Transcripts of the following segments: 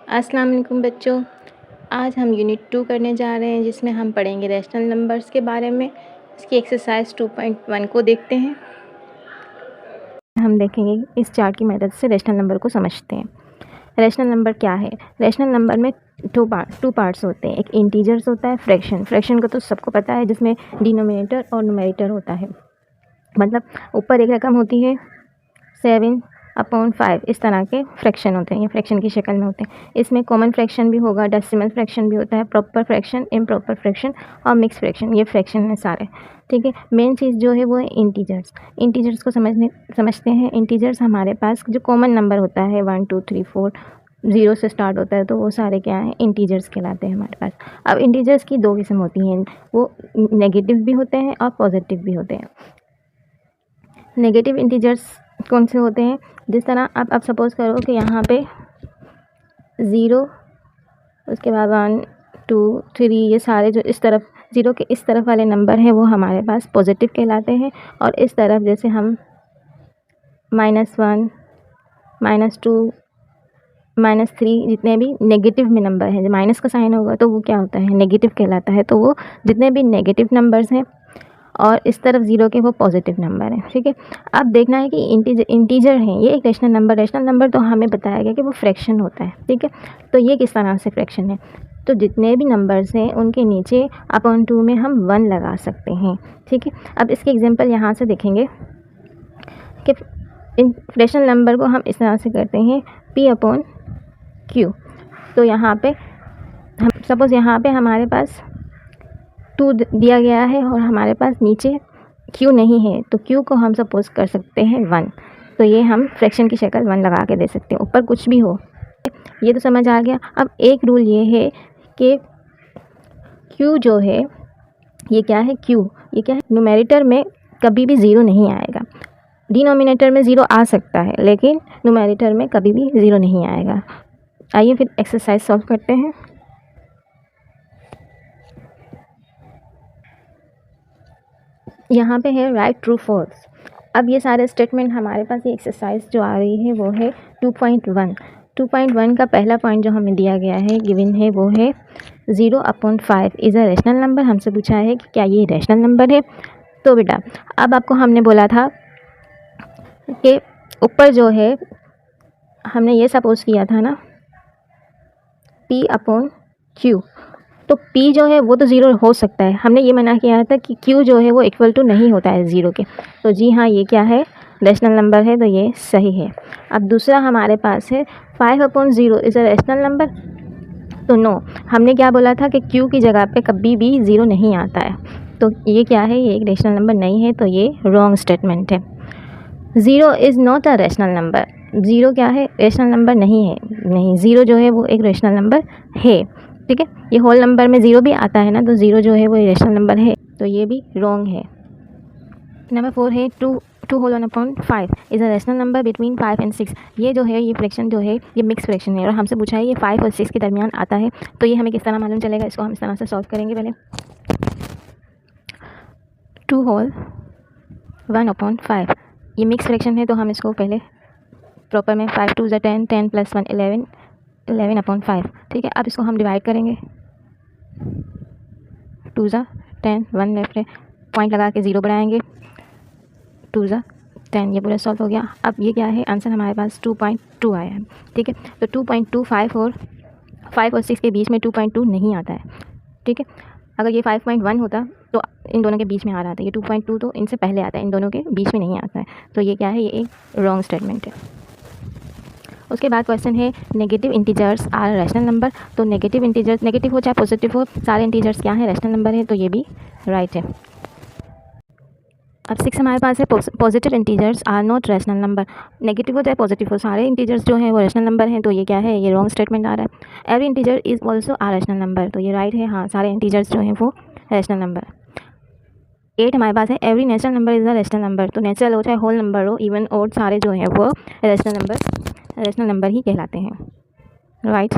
अस्सलाम वालेकुम बच्चों। आज हम यूनिट 2 करने जा रहे हैं जिसमें हम पढ़ेंगे रैशनल नंबर्स के बारे में। इसकी एक्सरसाइज 2.1 को देखते हैं। हम देखेंगे इस चार्ट की मदद से रैशनल नंबर को समझते हैं। रैशनल नंबर क्या है? रैशनल नंबर में टू पार्ट्स होते हैं। एक इंटीजर्स होता है, फ्रैक्शन का तो सबको पता है, जिसमें डिनोमिनेटर और न्यूमरेटर होता है। मतलब ऊपर एक रकम होती है 7/5, इस तरह के फ्रैक्शन होते हैं, ये फ्रैक्शन की शक्ल में होते हैं। इसमें कॉमन फ्रैक्शन भी होगा, डेसिमल फ्रैक्शन भी होता है, प्रॉपर फ्रैक्शन, इम्प्रॉपर फ्रैक्शन और मिक्स फ्रैक्शन, ये फ्रैक्शन है सारे। ठीक है, मेन चीज़ जो है वो है इंटीजर्स को समझते हैं। इंटीजर्स हमारे पास जो कॉमन नंबर होता है 1 2 3 4 0 से स्टार्ट होता है, तो वो सारे क्या हैं, इंटीजर्स कहलाते हैं हमारे पास। अब इंटीजर्स की दो किस्म होती हैं, वो नेगेटिव भी होते हैं और पॉजिटिव भी होते हैं। नेगेटिव इंटीजर्स कौन से होते हैं? जिस तरह अब सपोज़ करो कि यहाँ पे 0, उसके बाद 1 2 3, ये सारे जो इस तरफ 0 के इस तरफ वाले नंबर हैं वो हमारे पास पॉजिटिव कहलाते हैं। और इस तरफ जैसे हम -1 -2 -3, जितने भी नेगेटिव में नंबर हैं, माइनस का साइन होगा तो वो क्या होता है, नेगेटिव कहलाता है। तो वो जितने भी नेगेटिव नंबर्स हैं और इस तरफ 0 के, वो पॉजिटिव नंबर है। ठीक है, अब देखना है कि इंटीजर हैं, ये एक रैशनल नंबर तो हमें बताया गया कि वो फ्रैक्शन होता है। ठीक है, तो ये किस तरह से फ्रैक्शन है? तो जितने भी नंबर्स हैं उनके नीचे अपॉन 2 में हम 1 लगा सकते हैं। ठीक है, अब इसके एग्जांपल यहाँ से देखेंगे कि इन रैशनल नंबर को हम इस तरह से करते हैं P/Q। तो यहाँ पे हम सपोज़ यहाँ पे हमारे पास 2 दिया गया है और हमारे पास नीचे Q नहीं है, तो Q को हम सपोज़ कर सकते हैं 1। तो ये हम फ्रैक्शन की शक्ल 1 लगा के दे सकते हैं, ऊपर कुछ भी हो। ये तो समझ आ गया। अब एक रूल ये है कि Q जो है, ये क्या है, Q ये क्या है, न्यूमरेटर में कभी भी 0 नहीं आएगा। डिनोमिनेटर में 0 आ सकता है, लेकिन न्यूमरेटर में कभी भी 0 नहीं आएगा। आइए फिर एक्सरसाइज सॉल्व करते हैं। यहाँ पे है राइट ट्रू फॉल्स। अब ये सारे स्टेटमेंट हमारे पास, ये एक्सरसाइज जो आ रही है वो है 2.1। 2.1 का पहला पॉइंट जो हमें दिया गया है, गिवन है, वो है 0/5 इज़ अ रैशनल नंबर। हमसे पूछा है कि क्या ये रैशनल नंबर है। तो बेटा अब आपको हमने बोला था कि ऊपर जो है हमने ये सपोज किया था ना, P/Q। तो P जो है वो तो 0 हो सकता है, हमने ये मना किया था कि Q जो है वो इक्वल टू नहीं होता है 0 के। तो जी हाँ, ये क्या है, रैशनल नंबर है, तो ये सही है। अब दूसरा हमारे पास है 5/0 इज़ अ रैशनल नंबर। तो नो, हमने क्या बोला था कि Q की जगह पे कभी भी 0 नहीं आता है। तो ये क्या है, ये एक रैशनल नंबर नहीं है, तो ये रॉन्ग स्टेटमेंट है। 0 is not a rational number. 0 क्या है, रैशनल नंबर नहीं है। नहीं, 0 जो है वो एक रैशनल नंबर है। ठीक है, ये होल नंबर में 0 भी आता है ना, तो 0 जो है वो रैशनल नंबर है, तो ये भी रॉन्ग है। नंबर 4 है 2/5 is a rational number between 5 and 6। ये जो है, ये फ्रैक्शन जो है, ये मिक्स फ्रैक्शन है और हमसे पूछा है ये 5 और 6 के दरमियान आता है। तो ये हमें किस तरह मालूम चलेगा? इसको हम इस तरह से सॉल्व करेंगे। पहले 2/1/5, ये मिक्स फ्रैक्शन है, तो हम इसको पहले प्रॉपर में 5 2 10, 10 + 1 11, 11/5। ठीक है, अब इसको हम डिवाइड करेंगे। 2 10, 1 लेफ्ट है, पॉइंट लगा के 0 बढ़ाएंगे, 2 10, ये पूरा सॉल्व हो गया। अब ये क्या है, आंसर हमारे पास 2.2 आया है। ठीक है, तो 2.2 5 और 6 के बीच में 2.2 नहीं आता है। ठीक है, अगर ये 5.1 होता तो इन दोनों के बीच में आ रहा था, ये 2.2 तो इनसे पहले आता है, इन दोनों के बीच में नहीं आता है। तो ये क्या है, ये एक रॉन्ग स्टेटमेंट है। उसके बाद क्वेश्चन है negative integers are rational number. तो नेगेटिव इंटीजर्स, नेगेटिव हो चाहे पॉजिटिव हो, सारे इंटीजर्स क्या है, रैशनल नंबर है, तो ये भी राइट है। अब 6 हमारे पास है positive integers are not rational number. Negative हो चाहे पॉजिटिव हो, सारे इंटीजर्स जो हैं वो रैशनल नंबर हैं, तो ये क्या है, ये रॉन्ग स्टेटमेंट आ रहा है। Every integer is also are rational number, तो ये राइट है। हाँ, सारे इंटीजर्स जो हैं वो रैशनल नंबर। 8 हमारे पास है every natural number is a rational number. तो नेचुरल हो चाहे होल नंबर हो, इवन और सारे जो हैं वो रैशनल नंबर ही कहलाते हैं। Right,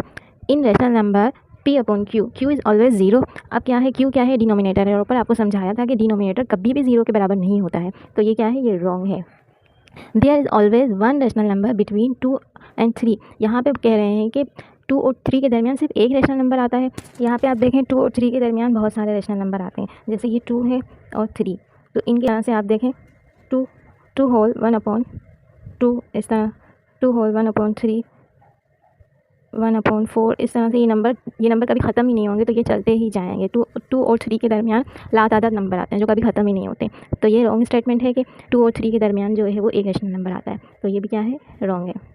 in rational number P/Q, Q is always 0। अब क्या है, Q क्या है, डिनोमिनेटर है, और ऊपर आपको समझाया था कि डिनोमिनेटर कभी भी 0 के बराबर नहीं होता है, तो ये क्या है, ये रॉन्ग है। There is always one rational number between 2 and 3। यहाँ पे कह रहे हैं कि 2 और 3 के दरमियान सिर्फ एक रेशनल नंबर आता है। यहाँ पे आप देखें 2 और 3 के दरमियान बहुत सारे रेशनल नंबर आते हैं, जैसे ये 2 है और 3, तो इनके यहाँ से आप देखें 2 होल 1/2, इस तरह 2 होल 1/3, 1/4, इस तरह से ये नंबर कभी ख़त्म ही नहीं होंगे, तो ये चलते ही जाएंगे। 2 और 3 के दरमियान लातादाद नंबर आते हैं जो कभी ख़त्म ही नहीं होते। तो ये रॉन्ग स्टेटमेंट है कि 2 और 3 के दरमियान जो है वो एक रेशनल नंबर आता है, तो ये भी क्या है, रॉन्ग है।